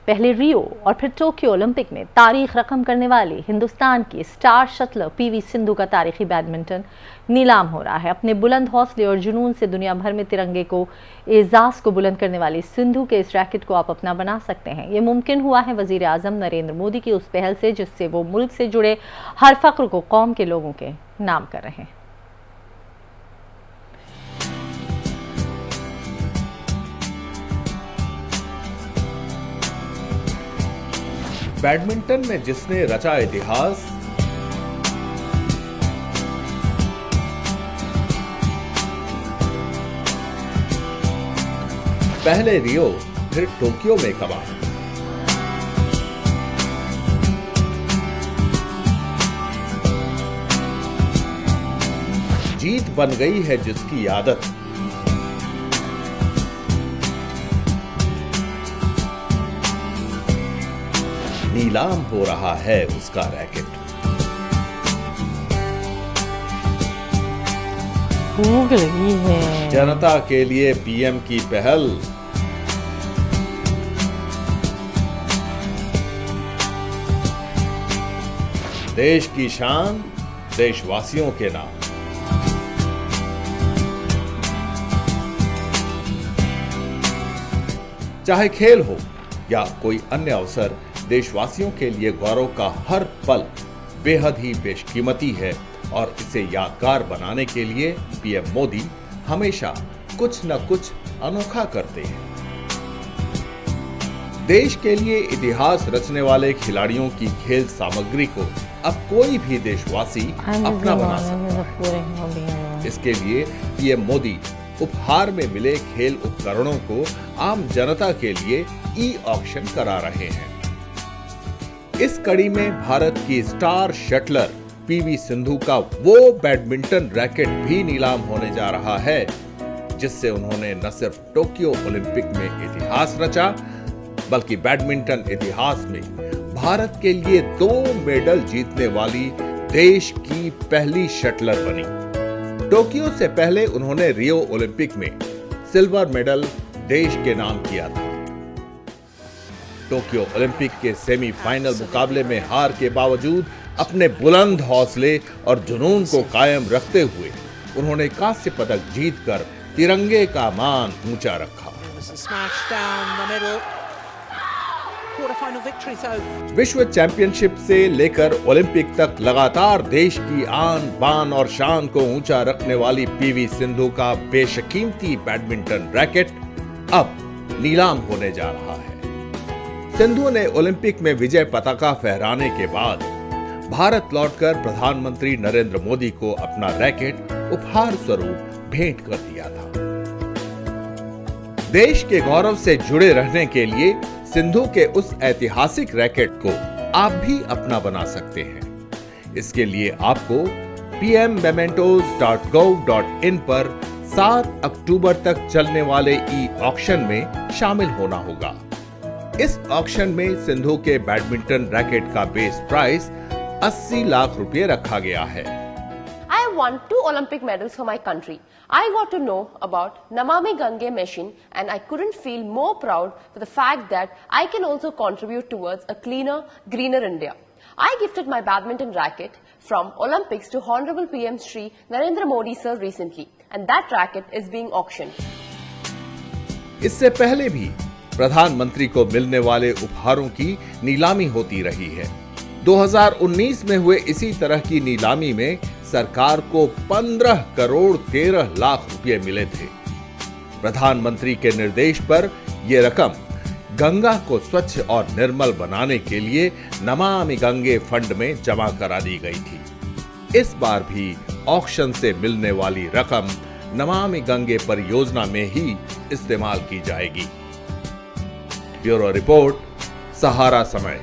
पहले रियो और फिर टोक्यो ओलंपिक में तारीख रकम करने वाली हिंदुस्तान की स्टार शटलर पीवी सिंधु का तारीखी बैडमिंटन नीलाम हो रहा है। अपने बुलंद हौसले और जुनून से दुनिया भर में तिरंगे को एजाज को बुलंद करने वाली सिंधु के इस रैकेट को आप अपना बना सकते हैं। ये मुमकिन हुआ है वजीर आजम नरेंद्र मोदी की उस पहल से, जिससे वो मुल्क से जुड़े हर फख्र को कौम के लोगों के नाम कर रहे हैं। बैडमिंटन में जिसने रचा इतिहास, पहले रियो फिर टोक्यो में कमाल। जीत बन गई है जिसकी आदत, नीलाम हो रहा है उसका रैकेट। भूख लगी है। जनता के लिए पीएम की पहल, देश की शान देशवासियों के नाम। चाहे खेल हो या कोई अन्य अवसर, देशवासियों के लिए गौरव का हर पल बेहद ही बेशकीमती है और इसे यादगार बनाने के लिए पीएम मोदी हमेशा कुछ न कुछ अनोखा करते हैं। देश के लिए इतिहास रचने वाले खिलाड़ियों की खेल सामग्री को अब कोई भी देशवासी अपना बना सकता है। इसके लिए पीएम मोदी उपहार में मिले खेल उपकरणों को आम जनता के लिए ई-ऑक्शन करा रहे हैं। इस कड़ी में भारत की स्टार शटलर पीवी सिंधु का वो बैडमिंटन रैकेट भी नीलाम होने जा रहा है, जिससे उन्होंने न सिर्फ टोक्यो ओलंपिक में इतिहास रचा, बल्कि बैडमिंटन इतिहास में भारत के लिए 2 मेडल जीतने वाली देश की पहली शटलर बनी। टोक्यो से पहले उन्होंने रियो ओलंपिक में सिल्वर मेडल देश के नाम किया था। टोक्यो ओलंपिक के सेमीफाइनल मुकाबले में हार के बावजूद अपने बुलंद हौसले और जुनून को कायम रखते हुए उन्होंने कांस्य पदक जीतकर तिरंगे का मान ऊंचा रखा। विश्व चैंपियनशिप से लेकर ओलंपिक तक लगातार देश की आन बान और शान को ऊंचा रखने वाली पीवी सिंधु का बेशकीमती बैडमिंटन रैकेट अब नीलाम होने जा रहा है। सिंधु ने ओलंपिक में विजय पताका फहराने के बाद भारत लौटकर प्रधानमंत्री नरेंद्र मोदी को अपना रैकेट उपहार स्वरूप भेंट कर दिया था। देश के गौरव से जुड़े रहने के लिए सिंधु के उस ऐतिहासिक रैकेट को आप भी अपना बना सकते हैं। इसके लिए आपको pmmementos.gov.in पर 7 अक्टूबर तक चलने वाले ई-ऑक्शन में शामिल होना होगा। इस ऑक्शन में सिंधु के बैडमिंटन रैकेट का बेस प्राइस 80 लाख रुपए रखा गया है। I have won 2 Olympic medals for my country. I got to know about Namami Gange mission and I couldn't feel more proud for the fact that I can also contribute towards a cleaner, greener India. I gifted my badminton racket from Olympics to Honorable PM Shri Narendra Modi sir recently and that racket is being auctioned. इससे पहले भी प्रधानमंत्री को मिलने वाले उपहारों की नीलामी होती रही है। 2019 में हुए इसी तरह की नीलामी में सरकार को 15 करोड़ 13 लाख रुपए मिले थे। प्रधानमंत्री के निर्देश पर यह रकम गंगा को स्वच्छ और निर्मल बनाने के लिए नमामि गंगे फंड में जमा करा दी गई थी। इस बार भी ऑक्शन से मिलने वाली रकम नमामि गंगे परियोजना में ही इस्तेमाल की जाएगी। ब्यूरो रिपोर्ट, सहारा समय।